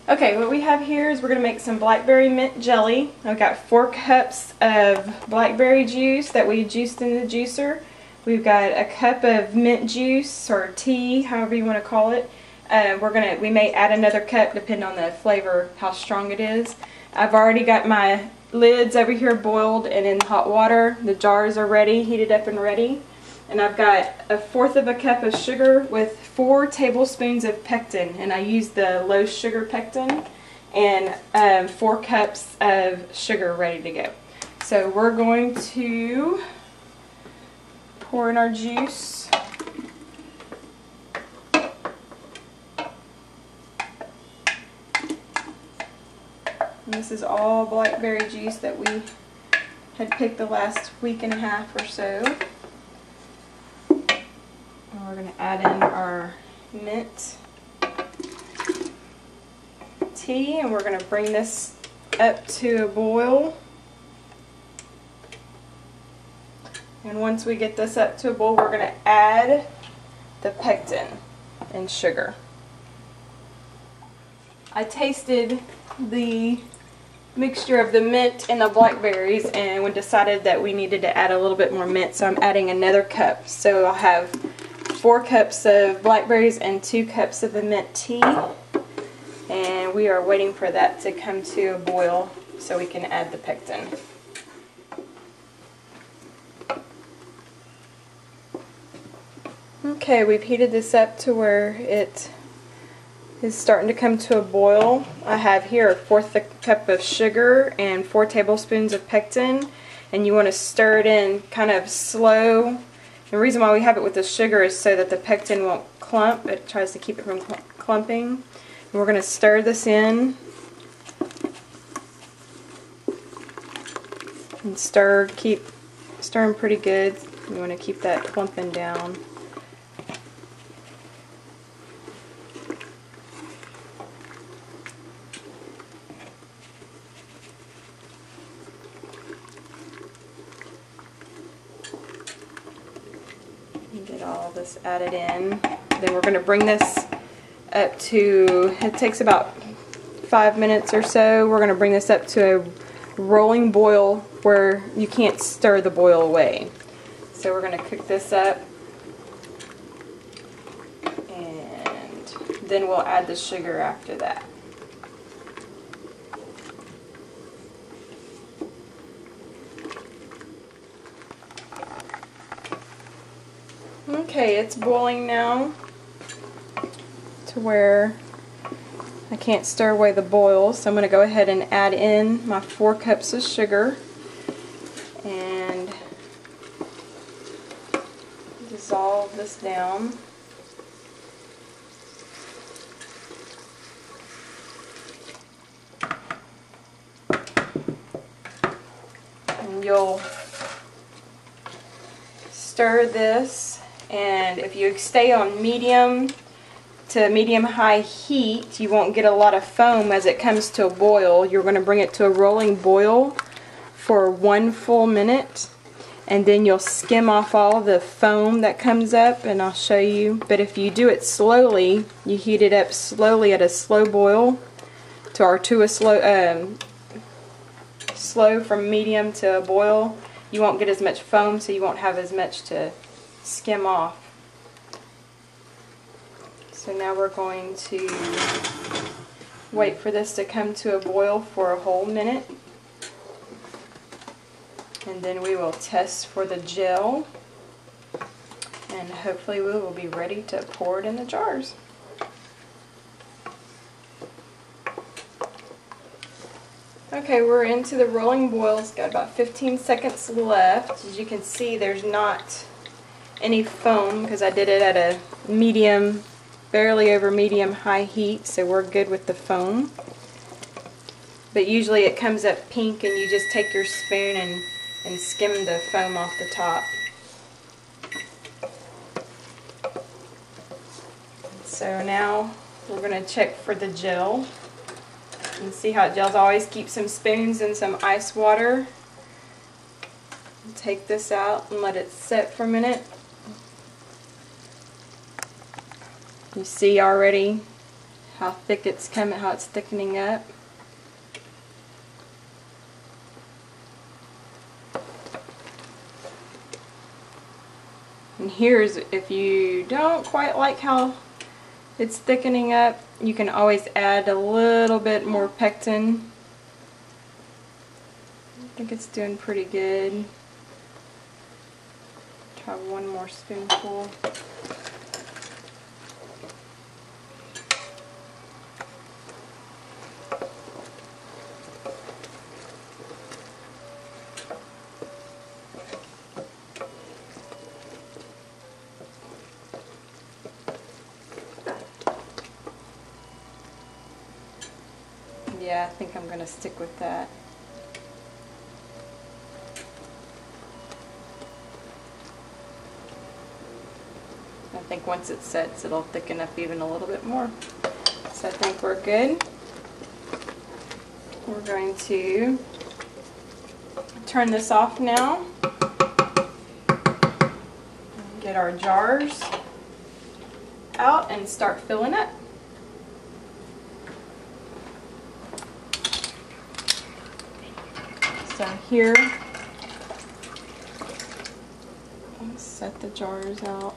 Okay, what we have here is we're going to make some blackberry mint jelly. I've got 4 cups of blackberry juice that we juiced in the juicer. We've got a cup of mint juice or tea, however you want to call it. We may add another cup depending on the flavor, how strong it is. I've already got my lids over here boiled and in hot water. The jars are ready, heated up and ready. And I've got 1/4 of a cup of sugar with 4 tablespoons of pectin, and I use the low sugar pectin, and 4 cups of sugar ready to go. So we're going to pour in our juice. And this is all blackberry juice that we had picked the last week and a half or so. And we're going to add in our mint tea, and we're going to bring this up to a boil. And once we get this up to a boil, we're going to add the pectin and sugar. I tasted the mixture of the mint and the blackberries and we decided that we needed to add a little bit more mint, so I'm adding another cup. So I'll have 4 cups of blackberries and 2 cups of the mint tea, and we are waiting for that to come to a boil so we can add the pectin. Okay, we've heated this up to where it is starting to come to a boil. I have here 1/4 cup of sugar and 4 tablespoons of pectin, and you want to stir it in kind of slow. The reason why we have it with the sugar is so that the pectin won't clump. It tries to keep it from clumping. And we're going to stir this in and keep stirring pretty good. You want to keep that clumping down. Get all this added in. Then we're going to bring this up to, it takes about 5 minutes or so. We're going to bring this up to a rolling boil where you can't stir the boil away. So we're going to cook this up, and then we'll add the sugar after that. Okay, it's boiling now to where I can't stir away the boil, so I'm going to go ahead and add in my 4 cups of sugar and dissolve this down. And you'll stir this, and if you stay on medium to medium-high heat, you won't get a lot of foam as it comes to a boil. You're going to bring it to a rolling boil for 1 full minute, and then you'll skim off all the foam that comes up, and I'll show you. But if you do it slowly, you heat it up slowly at a slow boil to a slow from medium to a boil, you won't get as much foam, so you won't have as much to skim off. So now we're going to wait for this to come to a boil for a whole minute, and then we will test for the gel, and hopefully we will be ready to pour it in the jars. Okay, we're into the rolling boil. It's got about 15 seconds left. As you can see, there's not any foam because I did it at a medium, barely over medium-high heat, so we're good with the foam. But usually it comes up pink, and you just take your spoon and skim the foam off the top. So now we're going to check for the gel. You can see how it gels. Always keep some spoons and some ice water. Take this out and let it set for a minute. You see already how thick it's coming, how it's thickening up. And here's, if you don't quite like how it's thickening up, you can always add a little bit more pectin. I think it's doing pretty good. Try one more spoonful. Yeah, I think I'm going to stick with that. I think once it sets, it'll thicken up even a little bit more. So I think we're good. We're going to turn this off now. Get our jars out and start filling up. So here, let's set the jars out.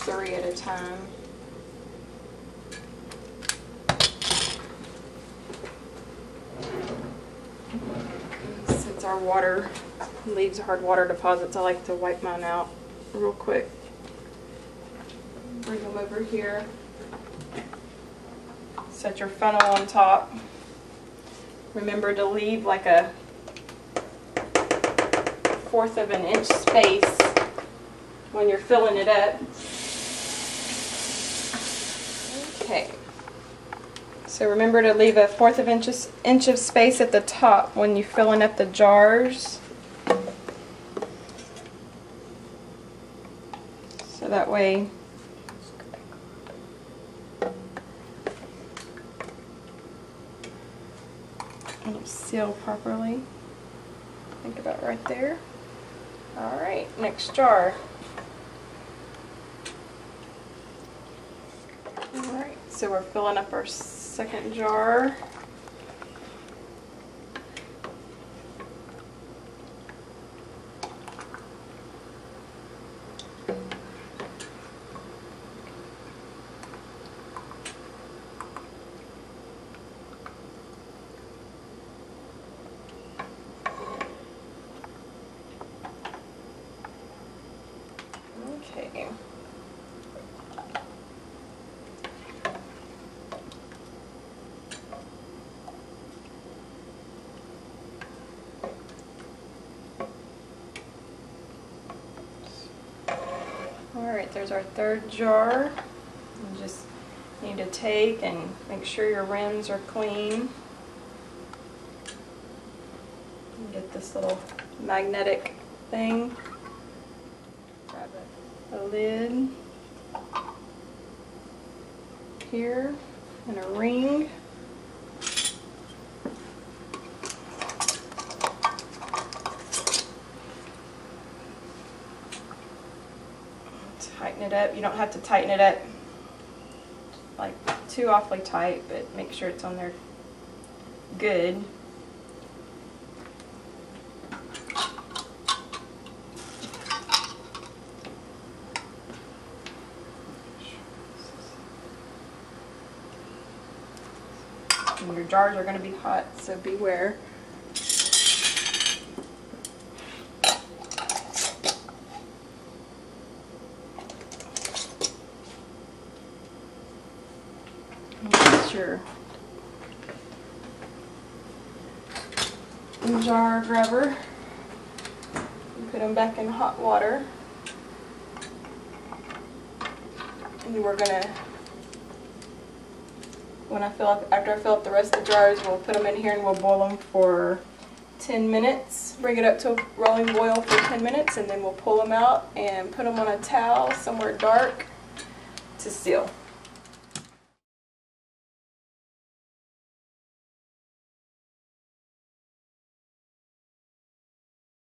3 at a time. Since our water leaves hard water deposits, I like to wipe mine out real quick. Bring them over here. Set your funnel on top. Remember to leave like a 1/4 of an inch space when you're filling it up. Okay. So remember to leave a 1/4 of inch of space at the top when you're filling up the jars. So that way it'll seal properly. Think about right there. Alright, next jar. Alright, so we're filling up our second jar. Okay. Alright, there's our third jar. You just need to take and make sure your rims are clean. Get this little magnetic thing. Grab a lid here and a ring. Tighten it up. You don't have to tighten it up like too awfully tight, but make sure it's on there good. And your jars are going to be hot, so beware. Get your jar grabber. Put them back in hot water. And we're going to, after I fill up the rest of the jars, we'll put them in here and we'll boil them for 10 minutes. Bring it up to a rolling boil for 10 minutes and then we'll pull them out and put them on a towel somewhere dark to seal.